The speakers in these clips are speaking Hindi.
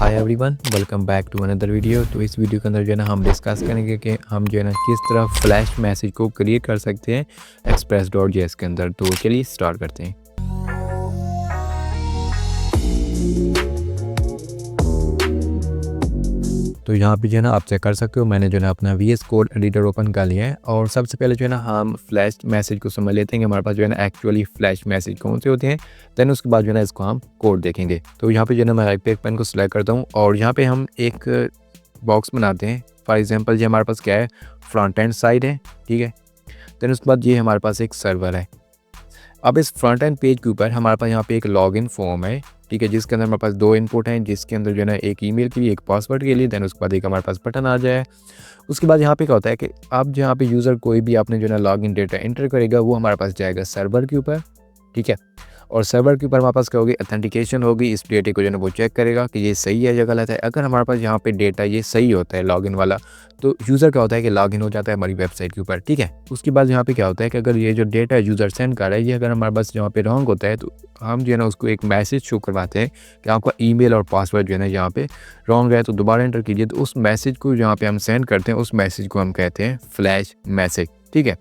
Hi everyone, welcome back to another video. तो इस वीडियो के अंदर जो है ना हम डिस्कस करेंगे कि हम जो है ना किस तरह फ्लैश मैसेज को क्रिएट कर सकते हैं express.js के अंदर। तो चलिए स्टार्ट करते हैं। तो यहाँ पे जो है ना आप चेक कर सकते हो, मैंने जो है ना अपना VS कोड एडिटर ओपन कर लिया है। और सबसे पहले जो है ना हम फ्लैश मैसेज को समझ लेते हैं कि हमारे पास जो है ना एक्चुअली फ्लैश मैसेज कौन से होते हैं। देन उसके बाद जो है ना इसको हम कोड देखेंगे। तो यहाँ पे जो है ना मैं राइट पेन को सिलेक्ट करता हूँ और यहाँ पे हम एक बॉक्स बनाते हैं। फॉर एग्जाम्पल ये हमारे पास क्या है, फ्रंट एंड साइड है, ठीक है। देन उसके बाद ये हमारे पास एक सर्वर है। अब इस फ्रंट एंड पेज के ऊपर हमारे पास यहाँ पे एक लॉगिन फॉर्म है, ठीक है, जिसके अंदर हमारे पास दो इनपुट हैं, जिसके अंदर जो है ना एक ईमेल के लिए, एक पासवर्ड के लिए। देन उसके बाद एक हमारे पास बटन आ जाए। उसके बाद यहाँ पे क्या होता है कि अब जहाँ पे यूज़र कोई भी आपने जो है ना लॉगिन डेटा एंटर करेगा वो हमारे पास जाएगा सर्वर के ऊपर, ठीक है। और सर्वर के ऊपर हमारे पास क्या होगी, ऑथेंटिकेशन होगी। इस डेटा को जो है ना वो चेक करेगा कि ये सही है या गलत है। अगर हमारे पास यहाँ पे डेटा ये सही होता है लॉगिन वाला, तो यूज़र क्या होता है कि लॉगिन हो जाता है हमारी वेबसाइट के ऊपर, ठीक है। उसके बाद यहाँ पे क्या होता है कि अगर ये जो डेटा यूज़र सेंड कर रहा है ये अगर हमारे पास यहाँ पे रॉन्ग होता है, तो हम जो है ना उसको एक मैसेज शो करवाते हैं कि आपका ईमेल और पासवर्ड जो है ना यहाँ पे रॉन्ग है, तो दोबारा एंटर कीजिए। तो उस मैसेज को जहाँ पे हम सेंड करते हैं उस मैसेज को हम कहते हैं फ्लैश मैसेज, ठीक है।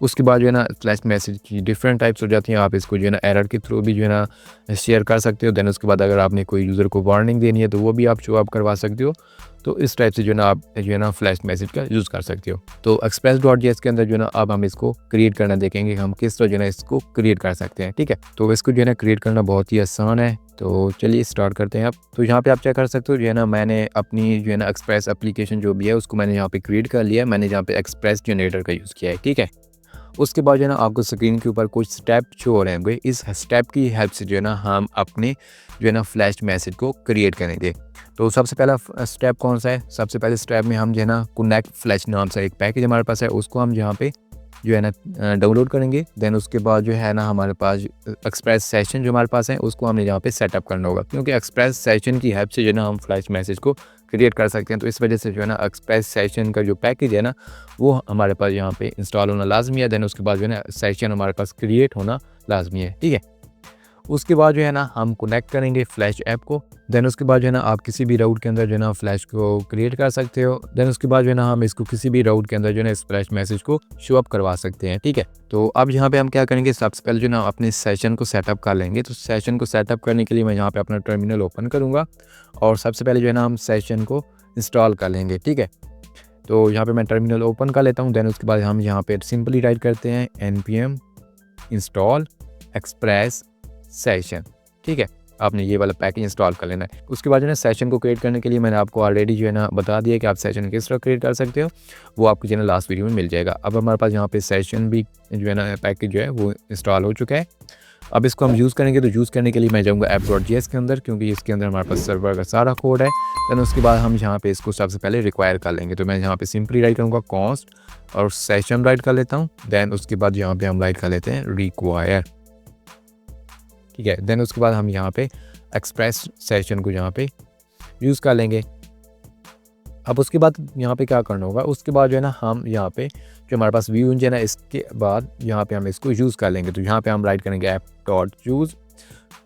उसके बाद जो है ना फ्लैश मैसेज की डिफरेंट टाइप्स हो जाती हैं। आप इसको जो है ना एरर के थ्रू भी जो है ना शेयर कर सकते हो। देन उसके बाद अगर आपने कोई यूज़र को वार्निंग देनी है तो वो भी आप शो अप करवा सकते हो। तो इस टाइप से जो है ना आप जो है ना फ्लैश मैसेज का यूज़ कर सकते हो। तो express.js के अंदर जो है ना अब हम इसको क्रिएट करना देखेंगे, हम किस तरह जो है ना इसको क्रिएट कर सकते हैं, ठीक है। तो इसको जो है ना क्रिएट करना बहुत ही आसान है। तो चलिए स्टार्ट करते हैं। अब तो यहाँ पे आप चेक कर सकते हो जो है ना मैंने अपनी जो है ना एक्सप्रेस एप्लीकेशन जो भी है उसको मैंने यहाँ पे क्रिएट कर लिया है। मैंने यहाँ पे एक्सप्रेस जनरेटर का यूज़ किया है, ठीक है। उसके बाद जो है ना आपको स्क्रीन के ऊपर कुछ स्टेप शो हो रहे होंगे। इस स्टेप की हेल्प से जो है ना हम अपने जो है ना फ्लैश मैसेज को क्रिएट करेंगे। तो सबसे पहला स्टेप कौन सा है, सबसे पहले स्टेप में हम जो है ना कनेक्ट फ्लैश नाम से एक पैकेज हमारे पास है, उसको हम यहाँ पे जो है ना डाउनलोड करेंगे। देन उसके बाद जो है ना हमारे पास एक्सप्रेस सेशन जो हमारे पास है उसको हमें यहाँ पे सेटअप करना होगा, क्योंकि एक्सप्रेस सेशन की हेल्प से जो है ना हम फ्लैश मैसेज को क्रिएट कर सकते हैं। तो इस वजह से जो है ना एक्सप्रेस सेशन का जो पैकेज है ना वो हमारे पास यहाँ पे इंस्टॉल होना लाजमी है। देन उसके बाद जो है ना सेशन हमारे पास क्रिएट होना लाजमी है, ठीक है। उसके बाद जो है ना हम कनेक्ट करेंगे फ्लैश ऐप को। देन उसके बाद जो है ना आप किसी भी राउट के अंदर जो है ना फ्लैश को क्रिएट कर सकते हो। देन उसके बाद जो है ना हम इसको किसी भी राउट के अंदर जो है ना इस फ्लैश मैसेज को शो अप करवा सकते हैं, ठीक है। तो अब यहाँ पे हम क्या करेंगे, सबसे पहले जो है ना अपने सेशन को सेटअप कर लेंगे। तो सेशन को सेटअप करने के लिए मैं यहाँ पे अपना टर्मिनल ओपन करूँगा और सबसे पहले जो है ना हम सेशन को इंस्टॉल कर लेंगे, ठीक है। तो यहाँ पे मैं टर्मिनल ओपन कर लेता हूँ। देन उसके बाद हम यहाँ पे सिंपली टाइप करते हैं npm इंस्टॉल एक्सप्रेस सेशन, ठीक है। आपने ये वाला पैकेज इंस्टॉल कर लेना है। उसके बाद जो है सेशन को क्रिएट करने के लिए मैंने आपको ऑलरेडी जो है ना बता दिया कि आप सेशन किस तरह क्रिएट कर सकते हो, वो आपको जो है ना लास्ट वीडियो में मिल जाएगा। अब हमारे पास यहाँ पे सेशन भी जो है ना पैकेज जो है वो इंस्टॉल हो चुका है। अब इसको हम यूज़ करेंगे। तो यूज़ करने के लिए मैं जाऊँगा app.js के अंदर, क्योंकि इसके अंदर हमारे पास सर्वर का सारा कोड है। देन उसके बाद हम यहाँ पे इसको सबसे पहले रिक्वायर कर लेंगे। तो मैं यहाँ पे सिंपली राइट करूँगा कॉन्स्ट और सेशन राइट कर लेता हूँ। देन उसके बाद यहाँ पे हम राइट कर लेते हैं रिक्वायर, ठीक है। देन उसके बाद हम यहाँ पे एक्सप्रेस सेशन को यहाँ पे यूज़ कर लेंगे। अब उसके बाद यहाँ पे क्या करना होगा, उसके बाद जो है ना हम यहाँ पे जो हमारे पास व्यू इंजन है इसके बाद यहाँ पे हम इसको यूज़ कर लेंगे। तो यहाँ पे हम राइट करेंगे app.use।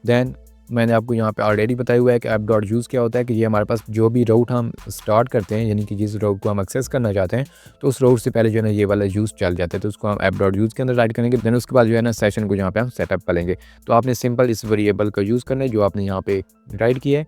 देन मैंने आपको यहाँ पे ऑलरेडी बताया हुआ है कि app.use क्या होता है कि ये हमारे पास जो भी राउट हम स्टार्ट करते हैं, यानी कि जिस राउट को हम एक्सेस करना चाहते हैं, तो उस राउट से पहले जो है ना ये वाला यूज़ चल जाता है। तो उसको हम app.use के अंदर राइट करेंगे। देन उसके बाद जो है ना सेशन को यहाँ पे हम सेटअप कर लेंगे। तो आपने सिंपल इस वेरिएबल का यूज़ करना है जो आपने यहाँ पे राइट किया है।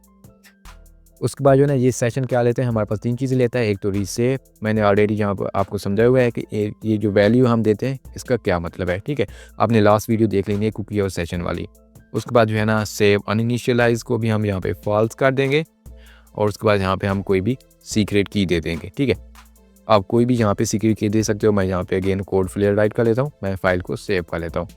उसके बाद जो है ना ये सेशन क्या लेते हैं, हमारे पास तीन चीज़ें लेता है। एक तो रीसेव, मैंने ऑलरेडी यहाँ पर आपको समझाया हुआ है कि ये जो वैल्यू हम देते हैं इसका क्या मतलब है, ठीक है। आपने लास्ट वीडियो देख लेनी है कुकी और सेशन वाली। उसके बाद जो है ना सेव अनइनिशियलाइज को भी हम यहाँ पे फॉल्स कर देंगे और उसके बाद यहाँ पे हम कोई भी सीक्रेट की दे देंगे, ठीक है। आप कोई भी यहाँ पे सीक्रेट की दे सकते हो। मैं यहाँ पे अगेन कोड फ्लेयर राइट कर लेता हूँ, मैं फाइल को सेव कर लेता हूँ।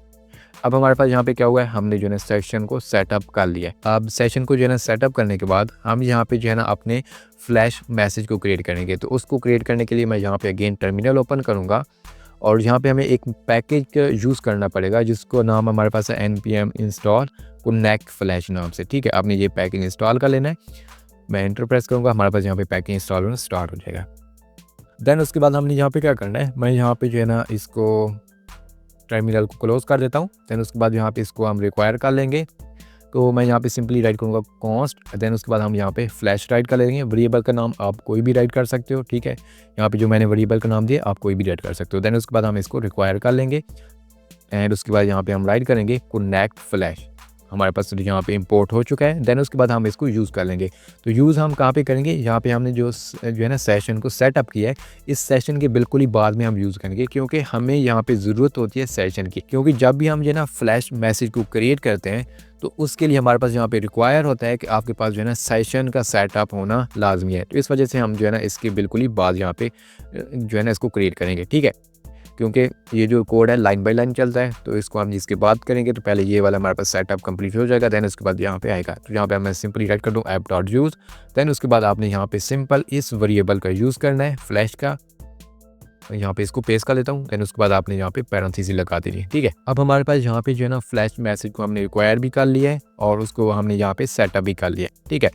अब हमारे पास यहाँ पे क्या हुआ है, हमने जो है ना सेशन को सेटअप कर लिया है। अब सेशन को जो है ना सेटअप करने के बाद हम यहाँ पे जो है ना अपने फ्लैश मैसेज को क्रिएट करेंगे। तो उसको क्रिएट करने के लिए मैं यहाँ पे अगेन टर्मिनल ओपन करूँगा और यहाँ पे हमें एक पैकेज का यूज़ करना पड़ेगा जिसको नाम हमारे पास है npm इंस्टॉल कनेक्ट फ्लैश नाम से, ठीक है। आपने ये पैकेज इंस्टॉल कर लेना है। मैं एंटर प्रेस करूँगा, हमारे पास यहाँ पे पैकेज इंस्टॉल होना स्टार्ट हो जाएगा। देन उसके बाद हमने यहाँ पे क्या करना है, मैं यहाँ पे जो है ना इसको टर्मिनल को क्लोज कर देता हूँ। देन उसके बाद यहाँ पे इसको हम रिक्वायर कर लेंगे। तो मैं यहाँ पे सिंपली राइट करूँगा कॉन्स्ट, देन उसके बाद हम यहाँ पे फ्लैश राइट कर लेंगे। वेरिएबल का नाम आप कोई भी राइट कर सकते हो, ठीक है। यहाँ पे जो मैंने वेरिएबल का नाम दिया आप कोई भी राइट कर सकते हो। देन उसके बाद हम इसको रिक्वायर कर लेंगे एंड उसके बाद यहाँ पे हम राइट करेंगे कनेक्ट फ्लैश। हमारे पास यहाँ पे इंपोर्ट हो चुका है। देन उसके बाद हम इसको यूज़ कर लेंगे। तो यूज़ हम कहाँ पे करेंगे, यहाँ पे हमने जो है ना सेशन को सेटअप किया है, इस सेशन के बिल्कुल ही बाद में हम यूज़ करेंगे, क्योंकि हमें यहाँ पे ज़रूरत होती है सेशन की। क्योंकि जब भी हम जो है ना फ्लैश मैसेज को क्रिएट करते हैं तो उसके लिए हमारे पास यहाँ पे रिक्वायर होता है कि आपके पास जो है ना सेशन का सेटअप होना लाजमी है। तो इस वजह से हम जो है ना इसके बिल्कुल ही बाद यहाँ पे जो है ना इसको क्रिएट करेंगे, ठीक है। क्योंकि ये जो कोड है लाइन बाय लाइन चलता है, तो इसको हम इसके बाद करेंगे तो पहले ये वाला हमारे पास सेटअप कंप्लीट हो जाएगा। देन उसके बाद यहाँ पे आएगा, तो यहाँ पे मैं सिंपली राइट कर दूँ app.use। देन उसके बाद आपने यहाँ पे सिंपल इस वेरिएबल का यूज़ करना है फ्लैश का। यहाँ पे इसको पेस्ट कर लेता हूँ। देन उसके बाद आपने यहाँ पे पैरेंथेसिस लगा देनी है, ठीक है। अब हमारे पास यहाँ पे जो है ना फ्लैश मैसेज को हमने रिक्वायर भी कर लिया है और उसको हमने यहाँ पे सेटअप भी कर लिया है, ठीक है।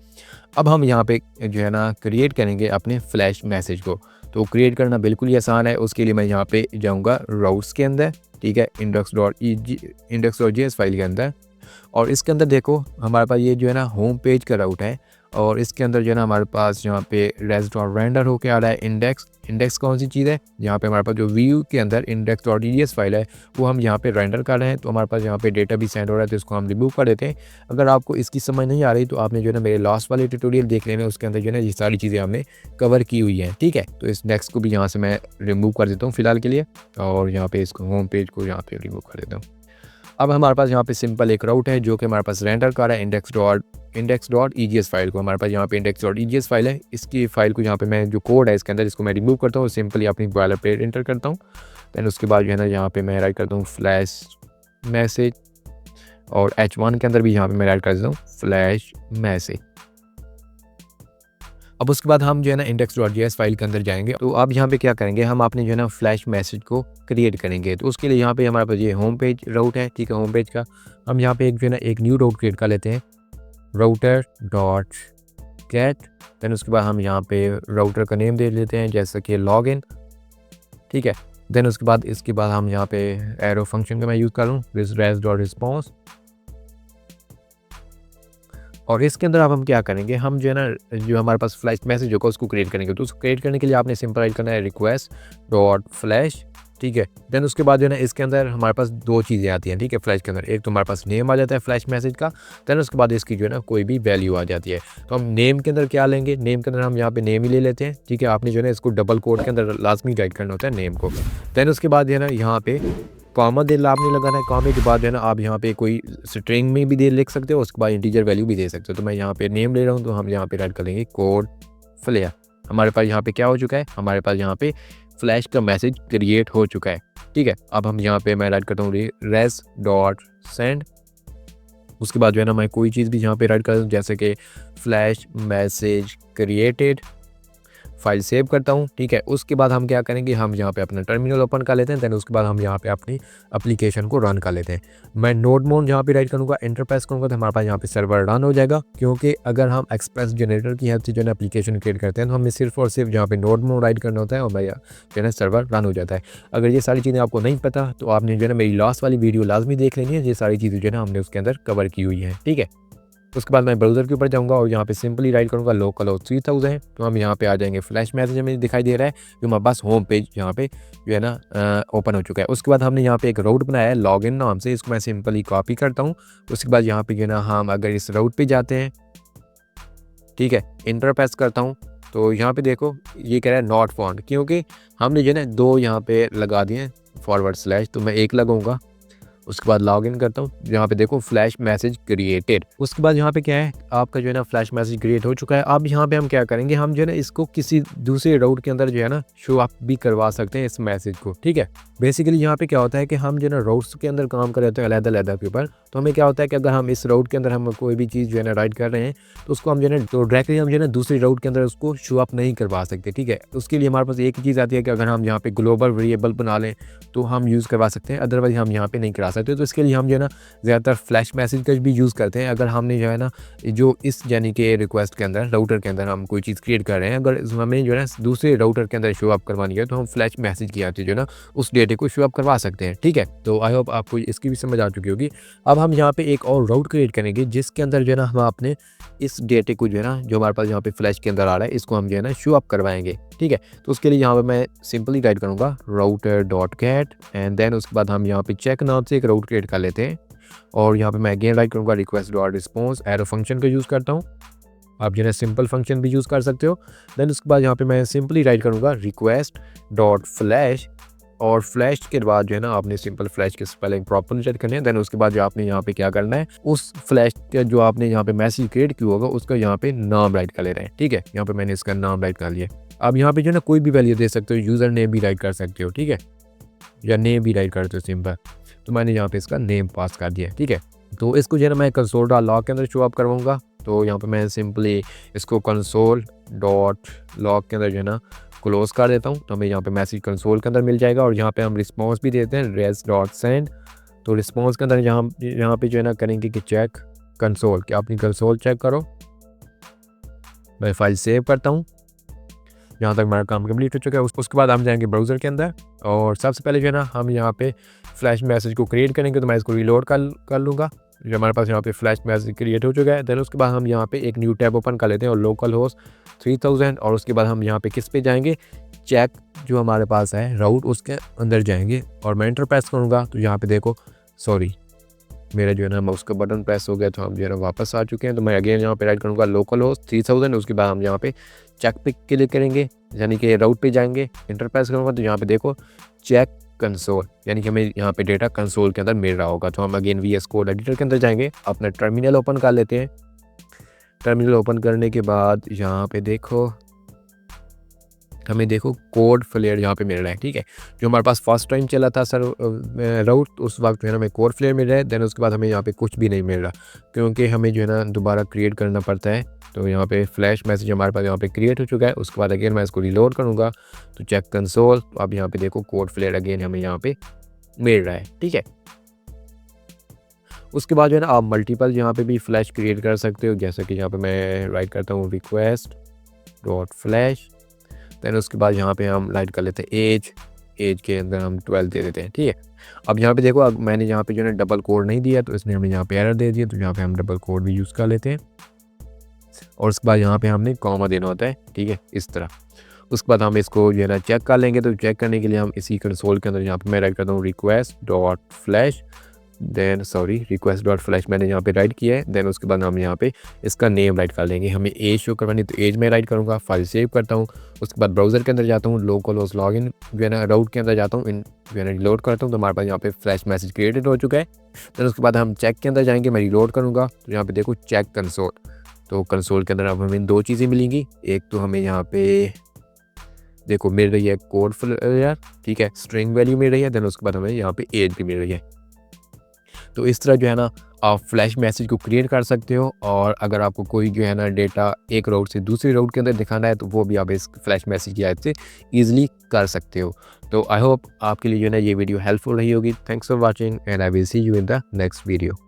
अब हम यहाँ पे जो है ना क्रिएट करेंगे अपने फ्लैश मैसेज को। तो क्रिएट करना बिल्कुल ही आसान है। उसके लिए मैं यहाँ पे जाऊँगा राउट्स के अंदर, ठीक है, index.js फाइल के अंदर। और इसके अंदर देखो हमारे पास ये जो है ना होम पेज का राउट है और इसके अंदर जो है ना हमारे पास यहाँ पे res.render होके आ रहा है इंडेक्स कौन सी चीज़ है, यहाँ पे हमारे पास जो व्यू के अंदर index.js फाइल है वो हम यहाँ पे रेंडर कर रहे हैं। तो हमारे पास यहाँ पे डेटा भी सेंड हो रहा है, तो इसको हम रिमूव कर देते हैं। अगर आपको इसकी समझ नहीं आ रही तो आपने जो है ना मेरे लास्ट वाले ट्यूटोरियल देख लेना, उसके अंदर जो है ना ये सारी चीज़ें हमने कवर की हुई हैं, ठीक है। तो इस नेक्स्ट को भी यहाँ से मैं रिमूव कर देता हूँ फिलहाल के लिए और यहाँ पे इसको होम पेज को यहाँ पे रिमूव कर देता हूँ। अब हमारे पास यहाँ पे सिंपल एक राउट है जो कि हमारे पास रेंडर कर रहा है index.egs फाइल को। हमारे पास यहाँ पे index.egs फाइल है, इसकी फाइल को यहाँ पे मैं जो कोड है इसके अंदर इसको मैं रिमूव करता हूँ, सिंपली अपनी बॉयलरप्लेट एंटर करता हूँ। दैन उसके बाद जो है ना यहाँ पे मैं राइट करता हूँ फ्लैश मैसेज और h1 के अंदर भी यहाँ पे मैं राइट कर देता हूँ फ्लैश मैसेज। अब उसके बाद हम जो है ना index.js फाइल के अंदर जाएंगे। तो अब यहाँ पे क्या करेंगे, हम अपने जो है ना फ्लैश मैसेज को क्रिएट करेंगे। तो उसके लिए यहाँ पे हमारे पास ये होम पेज राउट है, ठीक है। होम पेज का हम यहाँ पे एक जो है ना एक न्यू राउट क्रिएट कर लेते हैं, router.get। देन उसके बाद हम यहाँ पे राउटर का नेम दे लेते हैं जैसे कि लॉगिन, ठीक है। देन उसके बाद इसके बाद हम यहाँ पे एरो फंक्शन का मैं यूज़ कर लूँ res.response। और इसके अंदर अब हम क्या करेंगे, हम जो है ना जो हमारे पास फ्लैश मैसेज होगा उसको क्रिएट करेंगे। तो उसको क्रिएट करने के लिए आपने सिंपल राइट करना है request.flash, ठीक है। देन उसके बाद जो है ना इसके अंदर हमारे पास दो चीज़ें आती हैं, ठीक है। फ्लैश के अंदर एक तो हमारे पास नेम आ जाता है फ्लैश मैसेज का, देन उसके बाद इसकी जो है ना कोई भी वैल्यू आ जाती है। तो हम नेम के अंदर क्या लेंगे, नेम के अंदर हम यहाँ पे नेम ही ले लेते हैं, ठीक है। आपने जो है ना इसको डबल कोड के अंदर लाजमी राइट करना होता है नेम को। देन उसके बाद जो है ना यहाँ पे कॉमा दे आपने लगाना है। कॉमे के बाद जो है ना आप यहाँ पे कोई स्ट्रिंग में भी दे लिख सकते हो, उसके बाद इंटीजर वैल्यू भी दे सकते हो। तो मैं यहाँ पे नेम ले रहा हूँ, तो हम यहाँ पे राइट कर लेंगे कोड फ्लेयर। हमारे पास यहाँ पे क्या हो चुका है, हमारे पास यहाँ पे फ्लैश का मैसेज क्रिएट हो चुका है, ठीक है। अब हम यहाँ पे मैं राइट करता हूँ res.send। उसके बाद जो है ना मैं कोई चीज़ भी यहाँ पे राइट कर दूँ जैसे कि flash message created, file save करता हूँ, ठीक है। उसके बाद हम क्या करेंगे, हम यहाँ पे अपना टर्मिनल ओपन कर लेते हैं। देन उसके बाद हम यहाँ पे अपनी एप्लीकेशन को रन कर लेते हैं। मैं नोड मोड यहाँ पे राइट करूँगा, एंटर प्रेस करूँगा, तो हमारे पास यहाँ पे सर्वर रन हो जाएगा। क्योंकि अगर हम एक्सप्रेस जनरेटर की हेल्प से जो है एप्लीकेशन क्रिएट करते हैं तो हमें सिर्फ और सिर्फ यहाँ पे नोड मोड राइट करना होता है और भैया जो है सर्वर रन हो जाता है। अगर ये सारी चीज़ें आपको नहीं पता तो आपने जो है ना मेरी लास्ट वाली वीडियो लाजमी देख लेनी है, ये सारी चीज़ें जो है ना हमने उसके अंदर कवर की हुई है, ठीक है। उसके बाद मैं ब्राउज़र के ऊपर जाऊंगा और यहाँ पे सिंपली राइट करूँगा लोकल होस्ट 3000। तो हम यहाँ पे आ जाएंगे, फ्लैश मैसेज हमें दिखाई दे रहा है जो हमारे पास होम पेज यहाँ पे जो है ना ओपन हो चुका है। उसके बाद हमने यहाँ पे एक राउट बनाया है लॉगिन नाम से, इसको मैं सिंपली कॉपी करता हूँ। उसके बाद यहाँ पे जो है ना हम अगर इस राउट पे जाते हैं, ठीक है, इंटर प्रेस करता हूँ, तो यहाँ पे देखो ये कह रहा है नॉट फाउंड, क्योंकि हमने जो है ना दो यहाँ पे लगा दिए हैं /, तो मैं एक लगाऊंगा। उसके बाद लॉगिन करता हूँ, यहाँ पे देखो फ्लैश मैसेज क्रिएटेड। उसके बाद यहाँ पे क्या है, आपका जो है ना फ्लैश मैसेज क्रिएट हो चुका है। अब यहाँ पे हम क्या करेंगे, हम जो है ना इसको किसी दूसरे राउट के अंदर जो है ना शो अप भी करवा सकते हैं इस मैसेज को, ठीक है। बेसिकली यहाँ पे क्या होता है कि हम जो है ना राउट्स के अंदर काम कर रहे होते हैं अलग-अलग के ऊपर। तो हमें क्या होता है कि अगर हम इस राउट के अंदर हम कोई भी चीज़ जो है ना राइट कर रहे हैं तो उसको हम जो है ना तो डायरेक्टली हम जो है ना दूसरी राउट के अंदर उसको शो अप नहीं करवा सकते, ठीक है। उसके लिए हमारे पास एक ही चीज़ आती है कि अगर हम यहाँ पे ग्लोबल वेरिएबल बना लें तो हम यूज़ करवा सकते हैं, अदरवाइज हम यहाँ पे नहीं करा सकते हो। तो इसके लिए हम जो है ना ज़्यादातर फ्लैश मैसेज का भी यूज़ करते हैं। अगर हमने जो है ना जो इस यानी कि रिक्वेस्ट के अंदर राउटर के अंदर हम कोई चीज़ क्रिएट कर रहे हैं, अगर हमें जो है ना दूसरे राउटर के अंदर शो अप करवानी है तो हम फ्लैश मैसेज की आती है जो ना उस डेटे को शो अप करवा सकते हैं। ठीक है, तो आई होप आपको इसकी भी समझ आ चुकी होगी। अब हम यहाँ पे एक और राउट क्रिएट करेंगे जिसके अंदर जो है ना हम अपने इस डेटे को जो है ना जो हमारे पास यहाँ पे फ्लैश के अंदर आ रहा है इसको हम जो है ना शो अप करवाएंगे। ठीक है, तो उसके लिए यहाँ पे मैं सिंपली टाइप करूँगा router dot get and then उसके बाद हम यहाँ पे चेक नाम से एक राउट क्रिएट कर लेते हैं और यहाँ पे मैं अगेन राइट करूँगा request dot response arrow function का यूज़ करता हूँ। आप जो है सिंपल फंक्शन भी यूज़ कर सकते हो। देन उसके बाद यहाँ पे मैं सिंपली राइट करूँगा रिक्वेस्ट डॉट फ्लैश और फ्लैश के बाद जो है ना आपने सिंपल फ्लैश के स्पेलिंग प्रॉपर चेक करनी है। देन उसके बाद जो आपने यहाँ पे क्या करना है उस फ्लैश का जो आपने यहाँ पे मैसेज क्रिएट किया होगा उसका यहाँ पे नाम राइट कर ले रहे हैं। ठीक है, यहाँ पे मैंने इसका नाम राइट कर लिया। अब यहाँ पे जो है ना कोई भी वैल्यू दे सकते हो, यूज़र नेम भी राइट कर सकते हो। ठीक है, या नेम भी राइट करते हो सिंपल, तो मैंने यहाँ पे इसका नेम पास कर दिया। ठीक है, तो इसको जो है ना मैं कंसोल डॉट लॉग के अंदर शो अप करवाऊँगा। तो यहाँ पे मैं सिंपली इसको कंसोल डॉट लॉग के अंदर जो है ना क्लोज कर देता हूँ। तो हमें यहाँ पे मैसेज कंसोल के अंदर मिल जाएगा और यहाँ पे हम रिस्पॉन्स भी देते हैं रेस डॉट सेंड। तो रिस्पॉन्स के अंदर यहाँ पे जो है ना करेंगे कि चेक कंसोल, कि अपनी कंसोल चेक करो। मैं फाइल सेव करता हूँ। यहाँ तक हमारा काम कंप्लीट हो चुका है। उसके बाद हम जाएंगे ब्राउज़र के अंदर और सबसे पहले जो है ना हम यहाँ पे फ्लैश मैसेज को क्रिएट करेंगे। तो मैं इसको रीलोड कर लूँगा। जो हमारे पास यहाँ पे फ्लैश मैसेज क्रिएट हो चुका है। देन उसके बाद हम यहाँ पे एक न्यू टैब ओपन कर लेते हैं और लोकल होस्ट 3000 और उसके बाद हम यहाँ पे किस पे जाएंगे, चेक जो हमारे पास है राउट उसके अंदर जाएंगे और मैं एंटर प्रेस करूँगा। तो यहाँ पे देखो सॉरी मेरा जो है ना माउस का बटन प्रेस हो गया, तो हम जो है ना वापस आ चुके हैं। तो मैं अगेन यहाँ पे राइट करूँगा लोकल होस्ट 3000। उसके बाद हम यहाँ पे चेक पे क्लिक करेंगे यानी कि राउट पे जाएंगे, एंटर प्रेस करूँगा। तो यहाँ पे देखो चेक कंसोल यानी कि हमें यहाँ पे डेटा कंसोल के अंदर मिल रहा होगा। तो हम अगेन VS कोड एडिटर के अंदर जाएंगे, अपना टर्मिनल ओपन कर लेते हैं। टर्मिनल ओपन करने के बाद यहाँ पे देखो हमें देखो कोड फ्लेयर यहाँ पे मिल रहा है। ठीक है, जो हमारे पास फर्स्ट टाइम चला था सर राउट उस वक्त जो है ना हमें कोड फ्लेयर मिल रहा है। देन उसके बाद हमें यहाँ पे कुछ भी नहीं मिल रहा क्योंकि हमें जो है ना दोबारा क्रिएट करना पड़ता है। तो यहाँ पे फ्लैश मैसेज हमारे पास यहाँ पे क्रिएट हो चुका है। उसके बाद अगेन मैं इसको रिलोड करूँगा तो चेक कंसोल। तो अब यहाँ पे देखो कोड फ्लेयर अगेन हमें यहाँ पे मिल रहा है। ठीक है, उसके बाद जो है ना आप मल्टीपल यहाँ पे भी फ्लैश क्रिएट कर सकते हो। जैसे कि यहाँ पे मैं राइट करता हूँ रिक्वेस्ट डॉट फ्लैश। देन उसके बाद यहाँ पे हम राइट कर लेते हैं एज के अंदर हम 12 दे देते हैं। ठीक है, अब यहाँ पे देखो अब मैंने यहाँ पे जो है डबल कोड नहीं दिया तो इसने हमें यहाँ पे एरर दे दिया। तो यहाँ पे हम डबल कोड भी यूज़ कर लेते हैं और उसके बाद यहाँ पे हमने कॉमा देना होता है। ठीक है, इस तरह। उसके बाद हम इसको जो है ना चेक कर लेंगे। तो चेक करने के लिए हम इसी कंसोल के अंदर यहाँ पे मैं राइट करता हूँ request dot flash request dot flash मैंने यहाँ पे राइट किया है। देन उसके बाद हम यहाँ पे इसका नेम राइट कर लेंगे। हमें एज शो करवानी तो एज में राइट करूँगा, फाइल सेव करता हूँ। उसके बाद ब्राउज़र के अंदर जाता हूँ, लोकल होस्ट लॉगिन जो है ना राउट के अंदर जाता हूँ, इन जो है ना रिलोड करता हूँ। तो हमारे पास यहाँ पे फ्लैश मैसेज क्रिएटेड हो चुका है। देन उसके बाद हम चेक के अंदर जाएंगे, मैं रिलोड करूँगा। तो यहाँ पे देखो चेक कंसोल। तो कंसोल के अंदर अब हमें 2 चीज़ें मिलेंगी। एक तो हमें यहाँ पे देखो मिल रही है कोड फ्लेयर, ठीक है, स्ट्रिंग वैल्यू मिल रही है। देन उसके बाद हमें यहाँ पे एज भी मिल रही है। तो इस तरह जो है ना आप फ्लैश मैसेज को क्रिएट कर सकते हो और अगर आपको कोई जो है ना डेटा एक राउट से दूसरी राउट के अंदर दिखाना है तो वो भी आप इस फ्लैश मैसेज की हेल्प से ईजिली कर सकते हो। तो आई होप आपके लिए जो है ना ये वीडियो हेल्पफुल रही होगी। Thanks for watching and I will see you in the next video.